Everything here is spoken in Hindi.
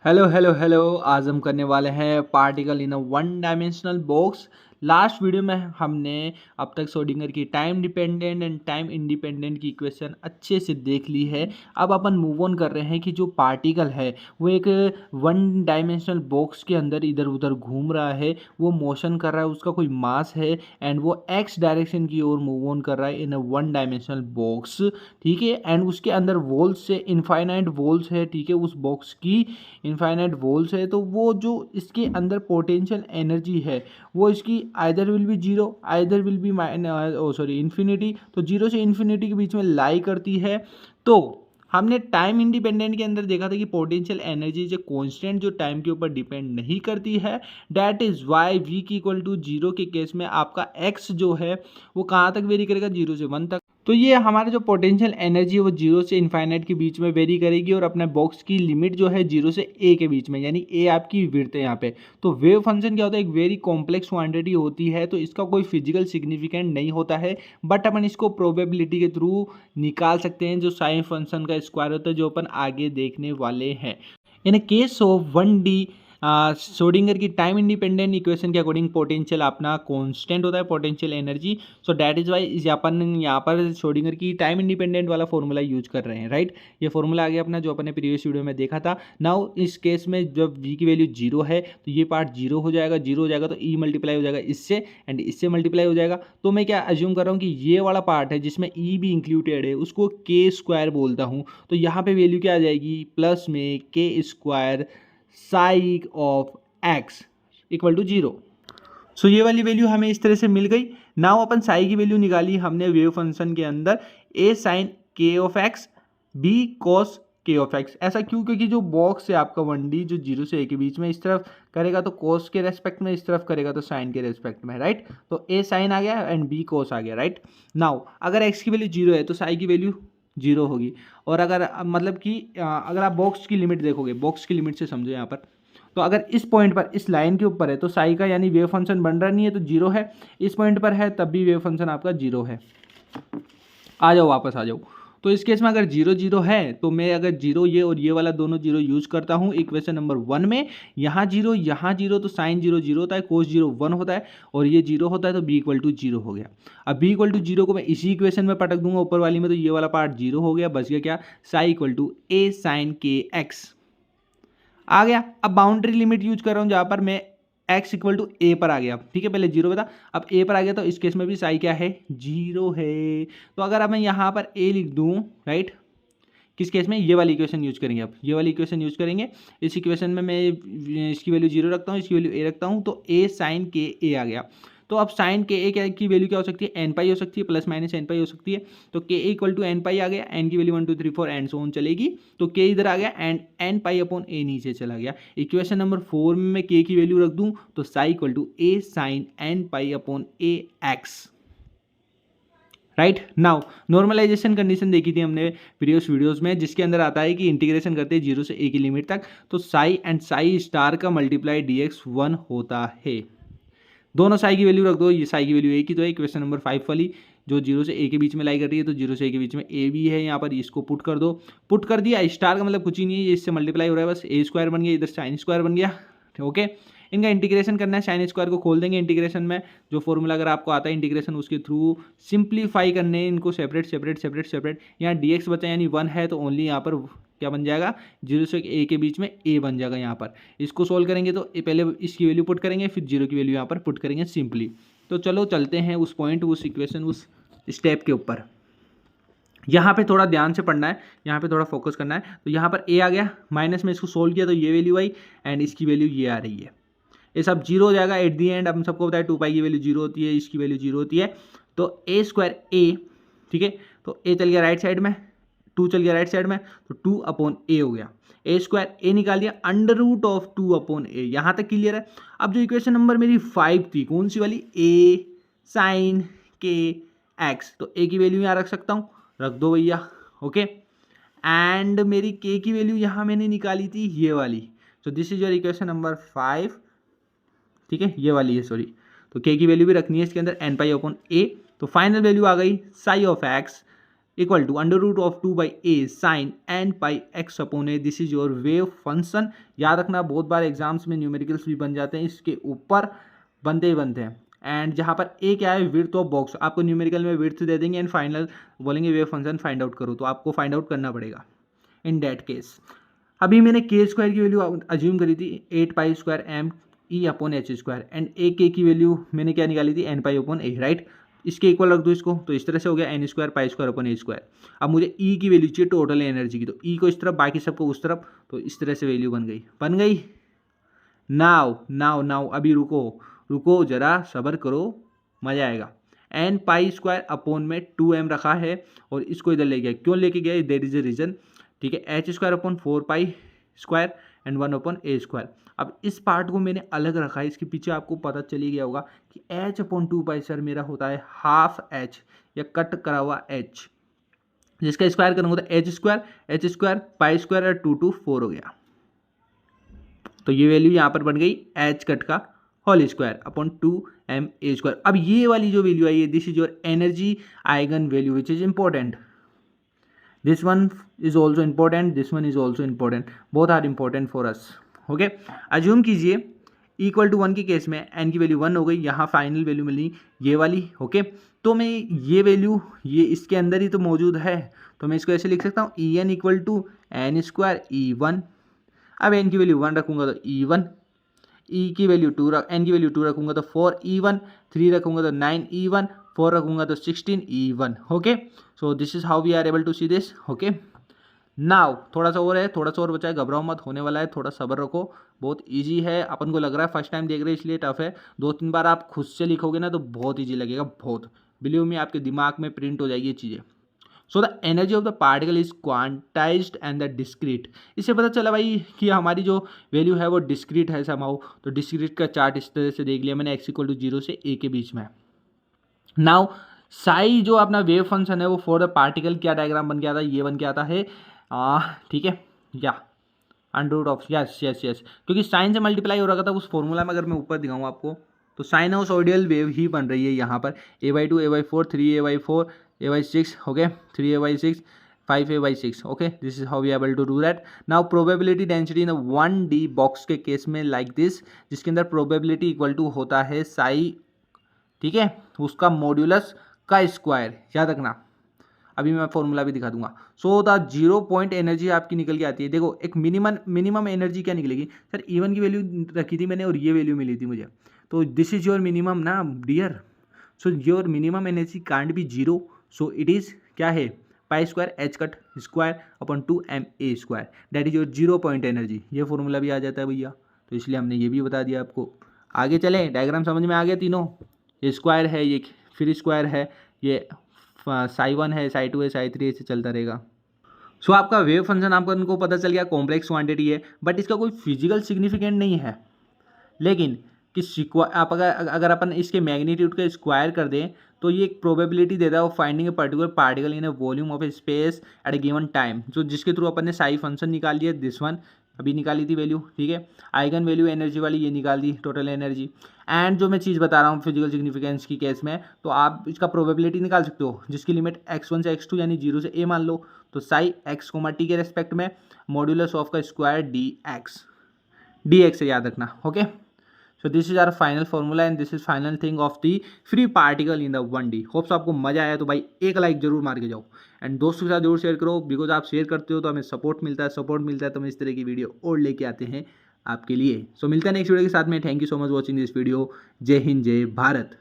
Hello hello hello. आज हम करने वाले हैं particle in a one dimensional box. Last video में हमने अब तक श्रोडिंगर की time dependent and time independent की इक्वेशन अच्छे से देख ली है। अब अपन मूव ऑन कर रहे हैं कि जो पार्टिकल है वो एक वन डायमेंशनल बॉक्स के अंदर इधर उधर घूम रहा है, वो मोशन कर रहा है, उसका कोई मास है एंड वो एक्स डायरेक्शन की ओर मूव ऑन कर रहा है इन अ वन डायमेंशनल बॉक्स। ठीक है, एंड उसके अंदर वॉल्स से इनफाइनाइट वॉल्स है। ठीक है, उस बॉक्स की इनफाइनाइट वॉल्स है, तो वो जो इसके अंदर पोटेंशियल एनर्जी है वो इसकी either will be zero either will be infinity. तो जीरो से इन्फिनिटी के बीच में लाई करती है। तो हमने टाइम इंडिपेंडेंट के अंदर देखा था कि पोटेंशियल एनर्जी जो कांस्टेंट जो टाइम के ऊपर डिपेंड नहीं करती है। दैट इज वाई वी की इक्वल टू जीरो के केस में आपका एक्स जो है वो कहाँ तक वेरी करेगा, जीरो से वन तक। तो ये हमारे जो पोटेंशियल एनर्जी है वो जीरो से इनफाइनाइट के बीच में वेरी करेगी और अपने बॉक्स की लिमिट जो है जीरो से ए के बीच में, यानी ए आपकी विड्थ है यहाँ पे। तो वेव फंक्शन क्या होता है, एक वेरी कॉम्प्लेक्स क्वांटिटी होती है, तो इसका कोई फिजिकल सिग्निफिकेंट नहीं होता है, बट अपन इसको प्रोबेबिलिटी के थ्रू निकाल सकते हैं, जो साइन फंक्शन का स्क्वायर होता है, जो अपन आगे देखने वाले हैं। In case of one D Schrodinger की टाइम इंडिपेंडेंट इक्वेशन के अकॉर्डिंग पोटेंशियल अपना कांस्टेंट होता है, potential energy. So that is why अपन यहाँ पर श्रोडिंगर की टाइम इंडिपेंडेंट वाला फॉर्मूला यूज कर रहे हैं, राइट। ये फॉर्मूला आ गया अपना, जो अपन ने प्रीवियस वीडियो में देखा था। नाउ इस केस में जब v की वैल्यू जीरो है तो ये पार्ट जीरो हो जाएगा, जीरो हो जाएगा तो e मल्टीप्लाई हो जाएगा इससे एंड इससे मल्टीप्लाई हो जाएगा। तो मैं क्या अज्यूम कर रहा हूँ कि ये वाला पार्ट है जिसमें e भी इंक्लूडेड है उसको k स्क्वायर बोलता हूँ। तो यहाँ पे वैल्यू क्या आ जाएगी, प्लस में k square psi of x equal to zero. So ये वाली वैल्यू हमें इस तरह से मिल गई। नाउ अपन साई की वैल्यू निकाली हमने वेव फंक्शन के अंदर, ए साइन के ऑफ एक्स बी कॉस के ऑफ एक्स। ऐसा क्यों, क्योंकि जो बॉक्स है आपका वन डी जो जीरो से ए के बीच में इस तरफ करेगा तो कॉस के रेस्पेक्ट में, इस तरफ करेगा तो साइन के रेस्पेक्ट में, राइट। तो ए साइन आ गया एंड बी कॉस आ गया, राइट। नाउ अगर एक्स की वैल्यू जीरो है तो साई की वैल्यू जीरो होगी। और अगर मतलब कि अगर आप बॉक्स की लिमिट देखोगे, बॉक्स की लिमिट से समझो यहाँ पर, तो अगर इस पॉइंट पर इस लाइन के ऊपर है तो साई का यानी वेव फंक्शन बन रहा नहीं है तो जीरो है, इस पॉइंट पर है तब भी वेव फंक्शन आपका जीरो है। आ जाओ वापस आ जाओ। तो इस केस में अगर जीरो जीरो है तो मैं अगर जीरो ये और ये वाला दोनों जीरो यूज करता हूँ इक्वेशन नंबर वन में, यहाँ जीरो तो साइन जीरो जीरो होता है, कोस जीरो वन होता है और ये जीरो होता है, तो बी इक्वल टू जीरो हो गया। अब बी इक्वल टू जीरो को मैं इसी इक्वेशन में पटक दूंगा ऊपर वाली में, तो ये वाला पार्ट जीरो हो गया, बच गया क्या, psi equal to A sine के एक्स आ गया। अब बाउंड्री लिमिट यूज कर रहा हूँ जहां पर मैं x इक्वल टू ए पर आ गया, ठीक है, पहले जीरो बता, अब ए पर आ गया, तो इस केस में भी साई क्या है, जीरो है। तो अगर अब मैं यहाँ पर a लिख दूँ, राइट, किस केस में, ये वाली इक्वेशन यूज करेंगे, अब ये वाली इक्वेशन यूज करेंगे। इस इक्वेशन में मैं इसकी वैल्यू जीरो रखता हूँ, इसकी वैल्यू ए रखता हूँ, तो a साइन के ए आ गया। तो अब साइन के ए की वैल्यू क्या हो सकती है, एन पाई हो सकती है, प्लस माइनस एन पाई हो सकती है। तो के ए इक्वल टू एन पाई आ गया, एन की वैल्यू 1 2 3 4 एंड सो ऑन चलेगी। तो के इधर आ गया एंड एन पाई अपॉन ए नीचे चला गया। इक्वेशन नंबर 4 में मैं के की वैल्यू रख दूं तो psi equal to A sine n pi upon A x, right. Now normalization condition देखी थी हमने प्रीवियस वीडियोस में, जिसके अंदर आता है कि इंटीग्रेशन करते हैं जीरो से ए की लिमिट तक, तो साई एंड साई स्टार का मल्टीप्लाई डी एक्स वन होता है। दोनों साई की वैल्यू रख दो, ये साई की वैल्यू ए की तो है, क्वेश्चन नंबर 5 वाली जो जीरो से ए के बीच में लाई कर रही है, तो जीरो से ए के बीच में ए भी है यहाँ पर, इसको पुट कर दो। पुट कर दिया, स्टार का मतलब कुछ ही नहीं है, ये इससे मल्टीप्लाई हो रहा है, बस ए स्क्वायर बन गया, इधर साइन स्क्वायर बन गया, ओके। इनका इंटीग्रेशन करना है, साइन स्क्वायर को खोल देंगे इंटीग्रेशन में, जो फॉर्मूला अगर आपको आता है इंटीग्रेशन उसके थ्रू सिंप्लीफाई करने हैं इनको, सेपरेट सेपरेट सेपरेट सेपरेट। यहाँ डी एक्स बचा यानी वन है, तो ओनली यहाँ पर क्या बन जाएगा, जीरो से ए के बीच में ए बन जाएगा यहाँ पर। इसको सोल्व करेंगे तो पहले इसकी वैल्यू पुट करेंगे, फिर जीरो की वैल्यू यहाँ पर पुट करेंगे सिंपली। तो चलो चलते हैं उस पॉइंट, उस इक्वेशन, उस स्टेप के ऊपर। यहाँ पे थोड़ा ध्यान से पढ़ना है, यहाँ पे थोड़ा फोकस करना है। तो यहाँ पर ए आ गया, माइनस में इसको सोल्व किया तो ये वैल्यू आई एंड इसकी वैल्यू ये आ रही है, ये सब जीरो हो जाएगा एट दी एंड। अब हम सबको बताया 2 पाई की वैल्यू जीरो होती है, इसकी वैल्यू जीरो होती है, तो ए स्क्वायर ए, ठीक है, तो ए चल गया राइट साइड में, 2 चल गया राइट साइड में, तो 2 अपॉन ए हो गया, ए स्क्वायर ए निकाल दिया, अंडर रूट ऑफ 2 अपॉन ए। यहाँ तक क्लियर है। अब जो इक्वेशन नंबर मेरी 5 थी, कौन सी वाली, ए साइन के एक्स, तो ए की वैल्यू यहाँ रख सकता हूँ, रख दो भैया, ओके। एंड मेरी के की वैल्यू यहाँ मैंने निकाली थी ये वाली, तो this is your equation number 5, ठीक है, ये वाली है, सॉरी। तो के की वैल्यू भी रखनी है इसके अंदर, एन पाई अपॉन ए। तो फाइनल वैल्यू आ गई psi of x equal to √2/a sine n pi x upon a, this is your wave function. याद रखना, बहुत बार एग्जाम्स में न्यूमेरिकल्स भी बन जाते हैं, इसके ऊपर बनते ही बनते हैं। एंड जहाँ पर ए क्या है, विड्थ ऑफ बॉक्स, आपको न्यूमेरिकल में विड्थ दे देंगे एंड फाइनल बोलेंगे वेव फंक्शन फाइंड आउट करो, तो आपको फाइंड आउट करना पड़ेगा इन दैट केस। अभी मैंने के स्क्वायर की वैल्यू अज्यूम करी थी 8π² m e upon H square, and A K की वैल्यू मैंने क्या निकाली थी, n π/a, राइट। इसके इक्वल रख दो इसको, तो इस तरह से हो गया n² π² अपॉन a स्क्वायर। अब मुझे ई की वैल्यू चाहिए टोटल एनर्जी की, तो ई को इस तरफ, बाकी सबको उस तरफ, तो इस तरह से वैल्यू बन गई। नाउ अभी रुको जरा, सब्र करो, मजा आएगा। n π² अपॉन में 2m रखा है और इसको इधर ले गया, क्यों लेके गया, देयर इज ए रीजन, ठीक है। h² upon 4π² and 1/a²। अब इस पार्ट को मैंने अलग रखा है, इसके पीछे आपको पता चली गया होगा कि h/2π सर मेरा होता है हाफ h या कट करा हुआ h, जिसका स्क्वायर करूंगा तो h² π² और 2 4 हो गया। तो ये वैल्यू यहाँ पर बन गई h कट का होल स्क्वायर अपॉन 2ma²। अब ये वाली जो वैल्यू आई है, this is your energy eigen value which is important. This one is also important, this one is also important, both are important for us. Okay, assume कीजिए इक्वल टू 1 के केस में n की वैल्यू 1 हो गई, यहाँ फाइनल वैल्यू मिली ये वाली। ओके, तो मैं ये वैल्यू ये इसके अंदर ही तो मौजूद है, तो मैं इसको ऐसे लिख सकता हूँ En equal to n² E1। अब n की वैल्यू 1 रखूँगा तो E1, n की वैल्यू 2 रखूँगा तो 4E1, 3 रखूँगा तो 9E1, 4 रखूँगा तो 16E1। Okay, so this is how we are able to see this. Okay, now थोड़ा सा और बचा है, घबराओ मत, होने वाला है, थोड़ा सब्र रखो, बहुत इजी है। अपन को लग रहा है फर्स्ट टाइम देख रहे हैं इसलिए टफ है, 2-3 बार आप खुद से लिखोगे ना तो बहुत इजी लगेगा, बहुत, बिलीव मी, आपके दिमाग में प्रिंट हो जाएगी ये चीज़ें। So the energy of the particle is quantized and the discrete. इससे पता चला भाई कि हमारी जो वैल्यू है वो डिस्क्रीट है समाउ, तो डिस्क्रीट का चार्ट इस तरह से देख लिया मैंने, x = 0 से a के बीच में। नाउ साई जो अपना वेव फंक्शन है वो फॉर द पार्टिकल क्या डायग्राम बन के आता है, ये बन के आता है, ठीक है, या √, यस, क्योंकि साइन से मल्टीप्लाई हो रहा था उस फॉर्मूला में। अगर मैं ऊपर दिखाऊँ आपको तो साइनोसॉइडल वेव ही बन रही है यहाँ पर, a/2, a/4, 3a/4, a/6, okay, 3a/6, 5a/6। Okay, this is how we able to do that. Now probability density in 1D box के केस में लाइक दिस, जिसके अंदर प्रोबेबिलिटी इक्वल टू होता है साई, ठीक है, उसका मॉड्यूलस का स्क्वायर, याद रखना। अभी मैं फॉर्मूला भी दिखा दूंगा। सो द 0 पॉइंट एनर्जी आपकी निकल के आती है, देखो एक मिनिमम एनर्जी क्या निकलेगी सर, E1 की वैल्यू रखी थी मैंने और ये वैल्यू मिली थी मुझे, तो दिस इज योर मिनिमम ना dear. So your minimum energy can't be 0, so it is क्या है, π² h cut square upon 2ma², that is your 0 point energy. ये फॉर्मूला भी आ जाता है भैया, तो इसलिए हमने ये भी बता दिया आपको। आगे चलें, डायग्राम समझ में आ गया तीनों, ये स्क्वायर है, ये फिर स्क्वायर है, ये साई1 है, साई2 है, साई3 ऐसे चलता रहेगा। सो आपका वेव फंक्शन आपको उनको पता चल गया, कॉम्प्लेक्स क्वांटिटी है, बट इसका कोई फिजिकल सिग्निफिकेंट नहीं है, लेकिन कि आप अगर अपन इसके मैग्नीट्यूड का स्क्वायर कर दें तो ये एक प्रोबेबिलिटी देता है finding a particular particle in A volume of A space at A given time, जो जिसके थ्रू अपन ने साई फंक्शन निकाल लिया, दिस वन अभी निकाली थी वैल्यू, ठीक है, आइगन वैल्यू एनर्जी वाली ये निकाल दी, टोटल एनर्जी। एंड जो मैं चीज़ बता रहा हूँ फिजिकल सिग्निफिकेंस की केस में, तो आप इसका प्रोबेबिलिटी निकाल सकते हो, जिसकी लिमिट x1 से x2 यानी 0 से a मान लो, तो साई x, t के रेस्पेक्ट में मॉड्यूलस ऑफ का स्क्वायर dx से याद रखना। Okay, so this is our final formula and this is final thing of the free particle in the 1D। Hopes आपको मजा आया, तो भाई एक लाइक जरूर मार के जाओ एंड दोस्तों के साथ जरूर शेयर करो, बिकॉज आप शेयर करते हो तो हमें सपोर्ट मिलता है, तो हम इस तरह की वीडियो और लेके आते हैं आपके लिए। सो मिलते हैं नेक्स्ट वीडियो के साथ में। Thank you so much watching this video. जय हिंद, जय भारत।